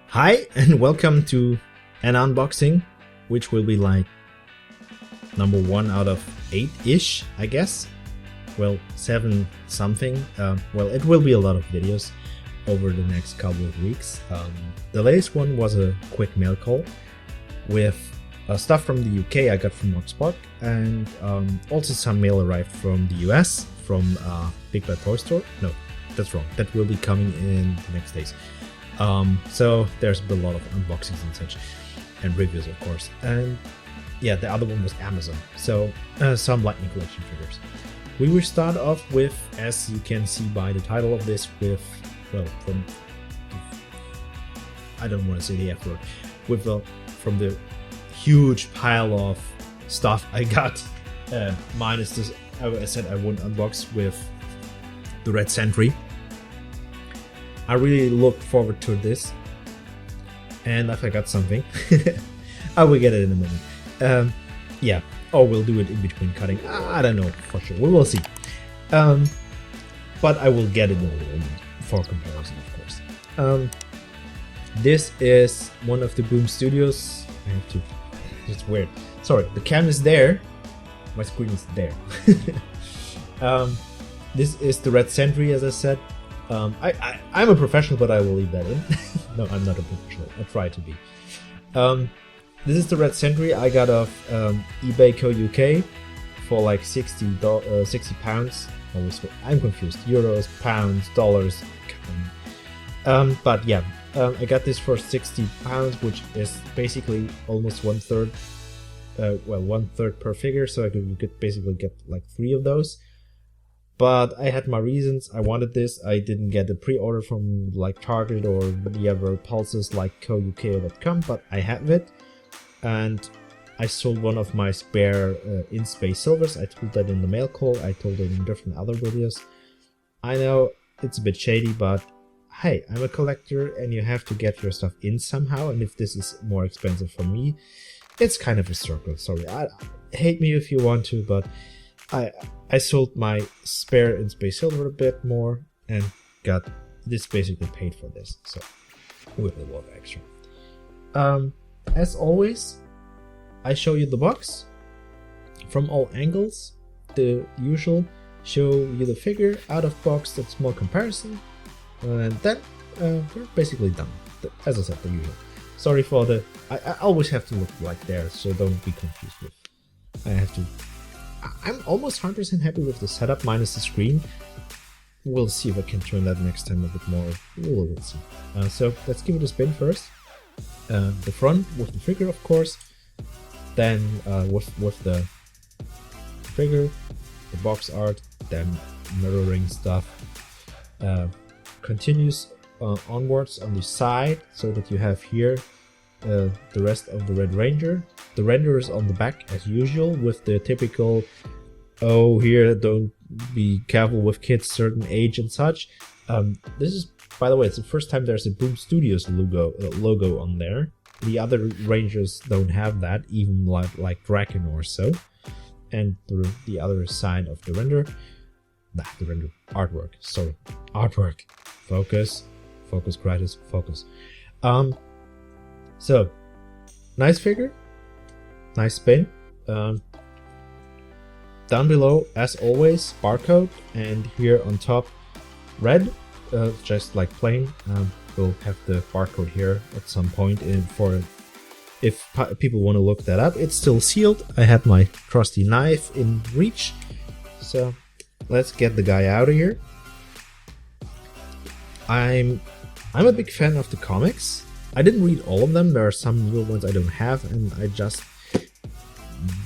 Hi and welcome to an unboxing, which will be like number 1 out of 8-ish, I guess. Well, 7 something. Well, it will be a lot of videos over the next couple of weeks. The latest one was a quick mail call with stuff from the UK I got from Oxpark, and also some mail arrived from the US from Big Bad Toy Store. No, that's wrong. That will be coming in the next days. So there's been a lot of unboxings and such, and reviews of course. And yeah, the other one was Amazon. So some Lightning Collection figures. We will start off with, as you can see by the title of this, with, well, from, I don't want to say the F word, with from the huge pile of stuff I got, minus this, I said I wouldn't unbox, with the red Sentry. I really look forward to this, and I forgot something. I will get it in a moment. Yeah, or we'll do it in between cutting. I don't know for sure. We will see. But I will get it in a moment for comparison, of course. This is one of the Boom Studios. I have to. It's weird. Sorry, the cam is there. My screen is there. This is the red Sentry, as I said. I'm a professional, but I will leave that in. No, I'm not a professional. I try to be. This is the red Sentry I got off eBay Co UK for like 60 pounds. I'm confused. Euros, pounds, dollars. But yeah, I got this for 60 pounds, which is basically almost 1/3. Well, 1/3 per figure, so you could basically get like 3 of those. But I had my reasons. I wanted this. I didn't get a pre-order from like Target or the other pulses like co.uk.com, but I have it. And I sold one of my spare yaYsPllws. I told that in the mail call. I told it in different other videos. I know it's a bit shady, but hey, I'm a collector and you have to get your stuff in somehow. And if this is more expensive for me, it's kind of a circle. Sorry, hate me if you want to, but I sold my spare yaYsPllw a bit more and got this basically paid for this, so with a lot of extra. As always, I show you the box from all angles, the usual, show you the figure out of box, that small comparison, and then we're basically done. As I said, the usual. Sorry for the, I always have to look like there, so don't be confused with, I have to. I'm almost 100% happy with the setup, minus the screen. We'll see if I can turn that next time a bit more. We'll see. So let's give it a spin first. The front with the figure, of course. Then with the figure, the box art, then mirroring stuff. Continues onwards on the side, so that you have here the rest of the Red Ranger. The render is on the back as usual, with the typical, oh, here, don't be careful with kids certain age and such. This is, by the way, it's the first time there's a Boom Studios logo on there. The other Rangers don't have that, even like Draken or so. And the other side of the render, the render artwork. Sorry, artwork. Focus, Krytos, focus. So, nice figure. Nice spin. Down below, as always, barcode, and here on top, red, just like plain. We'll have the barcode here at some point for if people want to look that up. It's still sealed. I had my trusty knife in reach, so let's get the guy out of here. I'm a big fan of the comics. I didn't read all of them. There are some new ones I don't have, and I just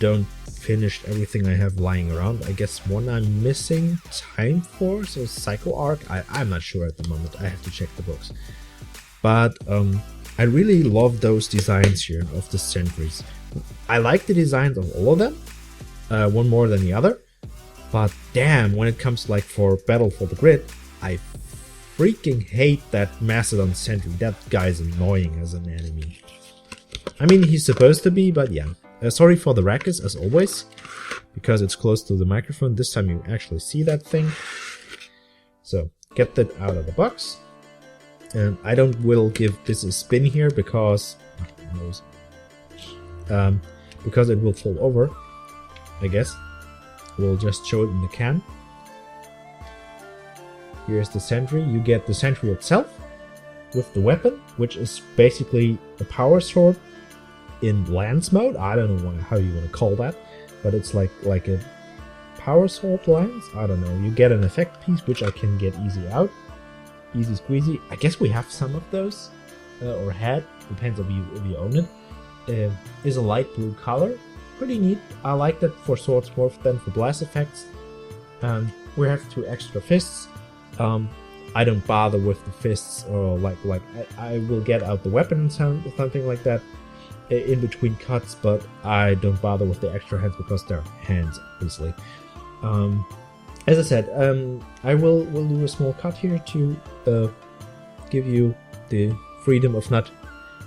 don't finish everything I have lying around. I guess one I'm missing, Time Force or Psycho Arc. I'm not sure at the moment. I have to check the books. But I really love those designs here of the Sentries. I like the designs of all of them, one more than the other. But damn, when it comes like for Battle for the Grid, I freaking hate that Mastodon Sentry. That guy's annoying as an enemy. I mean, he's supposed to be, but yeah. Sorry for the rackets, as always, because it's close to the microphone. This time you actually see that thing. So, get that out of the box. I will give this a spin here because because it will fall over, I guess. We'll just show it in the can. Here's the Sentry. You get the Sentry itself with the weapon, which is basically a power sword in lance mode. I don't know how you want to call that, but it's like a power sword lance. I don't know. You get an effect piece, which I can get easy out. Easy squeezy. I guess we have some of those, or had, depends if you own it. Is a light blue color. Pretty neat. I like that for swords more than for blast effects. We have 2 extra fists. I don't bother with the fists, or I will get out the weapon and something like that in between cuts, but I don't bother with the extra hands because they're hands, obviously. As I said, I will do a small cut here to give you the freedom of not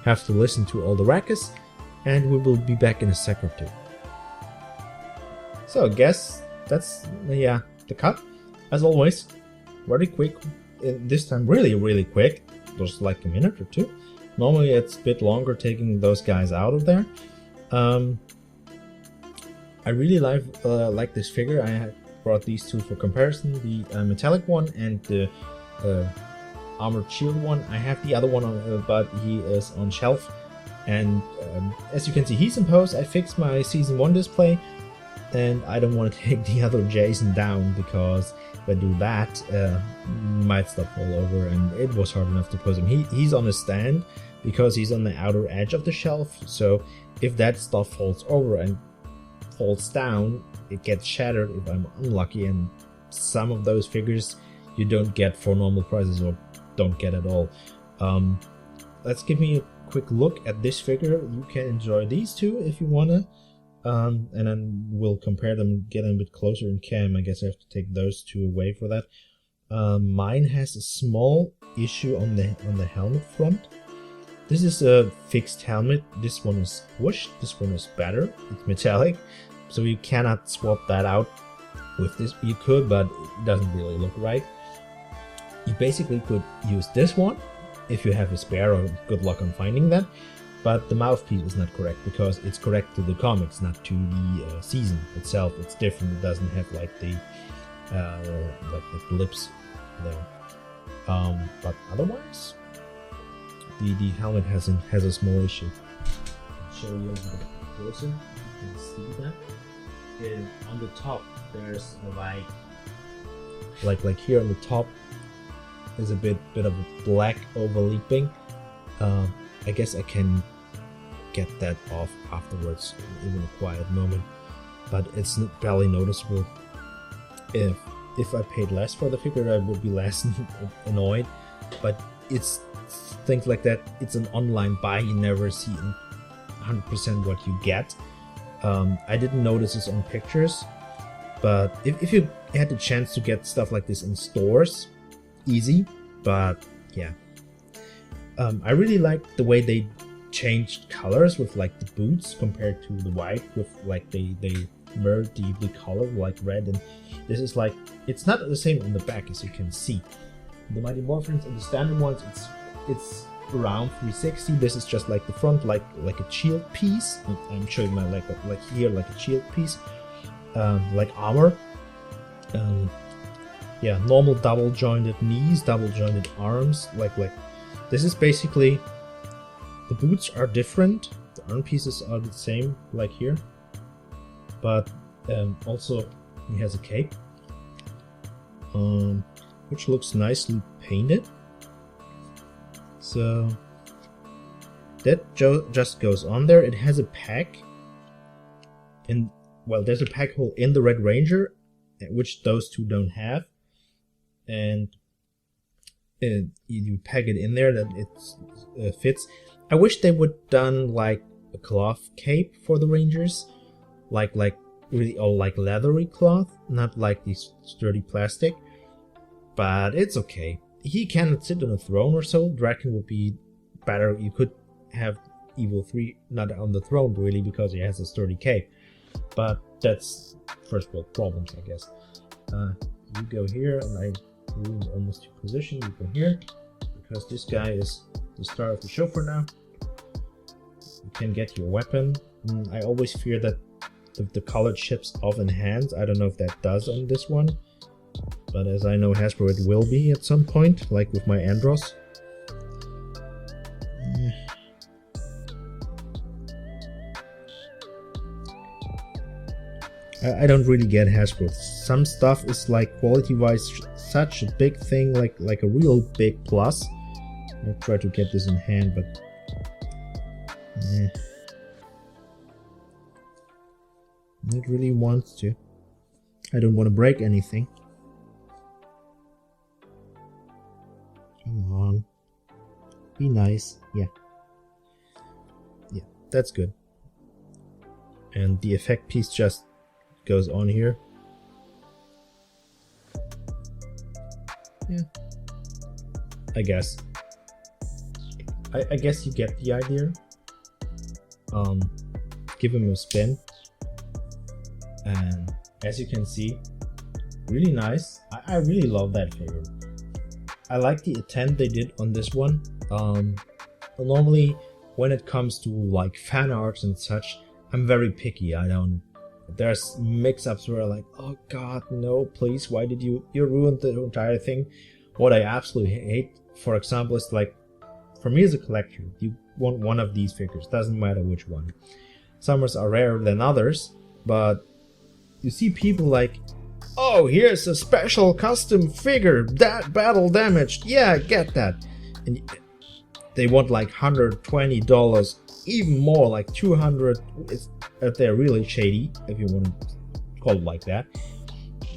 have to listen to all the rackets, and we will be back in a sec or 2. So I guess that's the cut. As always, very quick. This time really quick, just like a minute or 2. Normally it's a bit longer taking those guys out of there. I really like this figure. I had brought these 2 for comparison, the metallic one and the armored shield one. I have the other one but he is on shelf, and as you can see, he's in pose. I fixed my season 1 display, and I don't want to take the other Jason down, because if I do that, might stuff fall over, and it was hard enough to pose him. He's on a stand because he's on the outer edge of the shelf, so if that stuff falls over and falls down, it gets shattered if I'm unlucky, and some of those figures you don't get for normal prices, or don't get at all. Let's give me a quick look at this figure. You can enjoy these 2 if you wanna. And then we'll compare them, get a bit closer in cam. I guess I have to take those 2 away for that. Mine has a small issue on the helmet front. This is a fixed helmet. This one is squished. This one is better. It's metallic, so you cannot swap that out with this. You could, but it doesn't really look right. You basically could use this one if you have a spare, or good luck on finding that. But the mouthpiece is not correct, because it's correct to the comics, not to the season itself. It's different. It doesn't have like the lips there. But otherwise, the helmet has a small issue. I'll show you a bit closer. You can see that. And on the top, there's like here on the top is a bit of a black overlapping. I guess I can get that off afterwards in a quiet moment, but it's barely noticeable. If I paid less for the figure, I would be less annoyed, but it's things like that. It's an online buy. You never see 100% what you get. I didn't notice this on pictures, but if you had the chance to get stuff like this in stores, easy. But yeah, I really like the way they changed colors with like the boots compared to the white, with like they merged the color like red, and this is like, it's not the same on the back as you can see. The Mighty Morphins and the standard ones, it's around 360. This is just like the front, like a shield piece. I'm showing my like here, like a shield piece, like armor. Yeah, normal double jointed knees, double jointed arms. Like this is basically, the boots are different. The arm pieces are the same, like here, but also he has a cape, which looks nicely painted. So that just goes on there. It has a pack, and well, there's a pack hole in the Red Ranger, which those 2 don't have, and you pack it in there that it fits. I wish they would done like a cloth cape for the Rangers, like really all like leathery cloth, not like these sturdy plastic. But it's okay. He cannot sit on a throne or so. Draken would be better. You could have Evil 3 not on the throne really, because he has a sturdy cape. But that's first world problems, I guess. You go here, and I lose almost your position. You go here, because this guy is the star of the show for now. You can get your weapon. I always fear that the color chips off in hands. I don't know if that does on this one, but as I know Hasbro, it will be at some point, like with my Andros. I don't really get Hasbro. Some stuff is like quality-wise such a big thing, like a real big plus. I'll try to get this in hand, but it really wants to. I don't want to break anything. Come on, be nice. Yeah, that's good. And the effect piece just goes on here. Yeah, I guess you get the idea. Give him a spin, and as you can see, really nice. I really love that figure. I like the attempt they did on this one. Normally when it comes to like fan arts and such, I'm very picky. There's mix-ups where I'm like, oh god, no, please, why did you ruined the entire thing. What I absolutely hate, for example, is like, for me as a collector, you want one of these figures, doesn't matter which one. Some are rarer than others, but you see people like, oh, here's a special custom figure, that battle damaged, yeah, get that. And they want like $120, even more, like $200 if they're really shady, if you want to call it like that.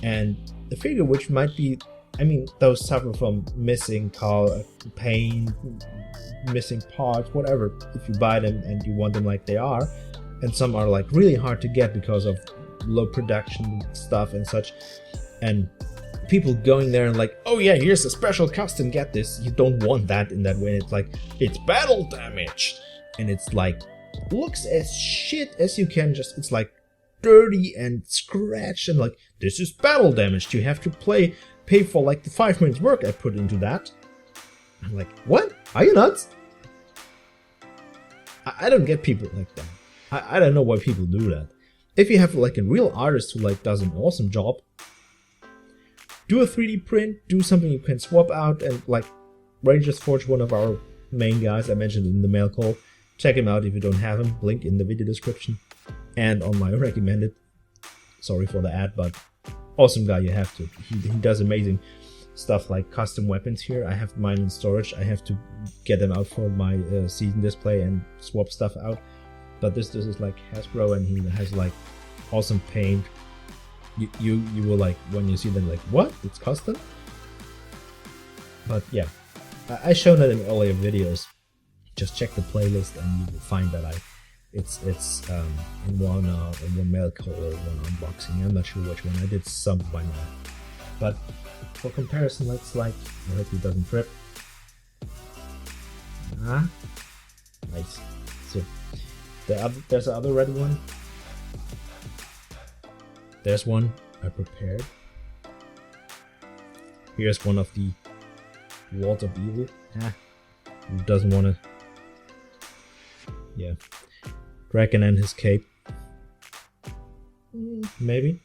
And the figure, which might be, I mean, those suffer from missing color, paint, missing parts, whatever, if you buy them and you want them like they are. And some are like really hard to get because of low production stuff and such. And people going there and like, oh yeah, here's a special custom, get this. You don't want that in that way. It's like, it's battle damaged. And it's like, looks as shit as you can, just, it's like dirty and scratched and like, this is battle damaged. You have to pay for like the 5 minutes work I put into that. I'm like, what? Are you nuts? I don't get people like that. I don't know why people do that. If you have like a real artist who like does an awesome job, do a 3D print, do something you can swap out, and like Rangers Forge, one of our main guys I mentioned in the mail call. Check him out if you don't have him, link in the video description and on my recommended. Sorry for the ad, but awesome guy, you have to. He does amazing stuff like custom weapons here. I have mine in storage. I have to get them out for my season display and swap stuff out. But this is like Hasbro, and he has like awesome paint. You will like, when you see them, like, what? It's custom? But yeah, I shown that in earlier videos. Just check the playlist and you will find that it's in one mail call or one unboxing. I'm not sure which one. I did some by now. But for comparison, let's like, I hope it doesn't trip. Nice. So there's the other red one. There's one I prepared. Here's one of the Walls of Evil. Who doesn't want to? Yeah. Dragon and his cape. Maybe.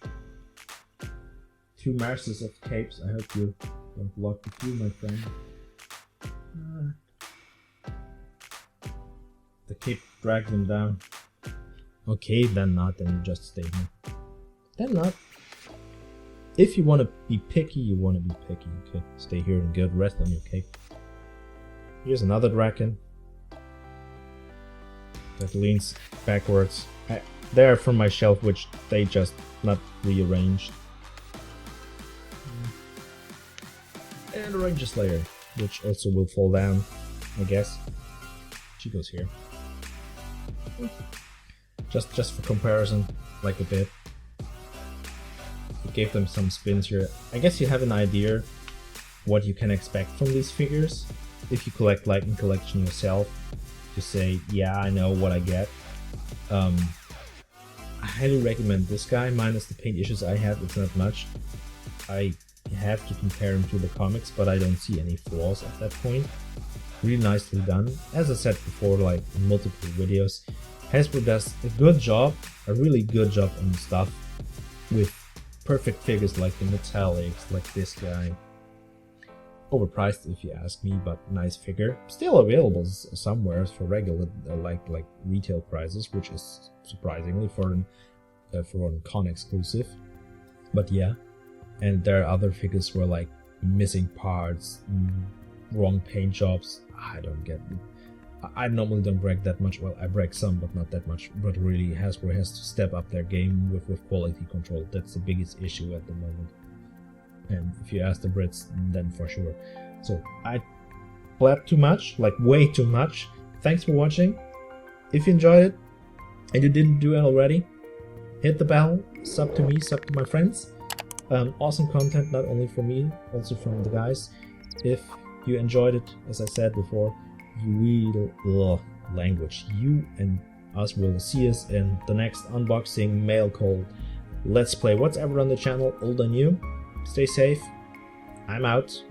2 masters of capes. I hope you don't block the view, my friend. The cape drags them down. Okay, then not, then you just stay here. Then not. If you want to be picky, you want to be picky. Okay, stay here and get rest on your cape. Here's another dragon that leans backwards. They're from my shelf, which they just not rearranged. And a Ranger Slayer, which also will fall down, I guess. She goes here. Just for comparison, like a bit. I gave them some spins here. I guess you have an idea what you can expect from these figures. If you collect like in collection yourself, to say, yeah, I know what I get. I highly recommend this guy, minus the paint issues I have, it's not much. I You have to compare them to the comics, but I don't see any flaws at that point. Really nicely done. As I said before, like in multiple videos, Hasbro does a good job, a really good job on stuff with perfect figures like the metallics, like this guy. Overpriced if you ask me, but nice figure. Still available somewhere for regular like retail prices, which is surprisingly for an con exclusive. But yeah, and there are other figures where like missing parts, wrong paint jobs. I don't get it. I normally don't break that much. Well, I break some, but not that much. But really, Hasbro has to step up their game with quality control. That's the biggest issue at the moment. And if you ask the Brits, then for sure. So I blabbed too much, like way too much. Thanks for watching. If you enjoyed it and you didn't do it already, hit the bell, sub to me, sub to my friends. Awesome content, not only for me, also from the guys. If you enjoyed it, as I said before, you and us will see us in the next unboxing mail call. Let's play whatever on the channel, old and new. Stay safe. I'm out.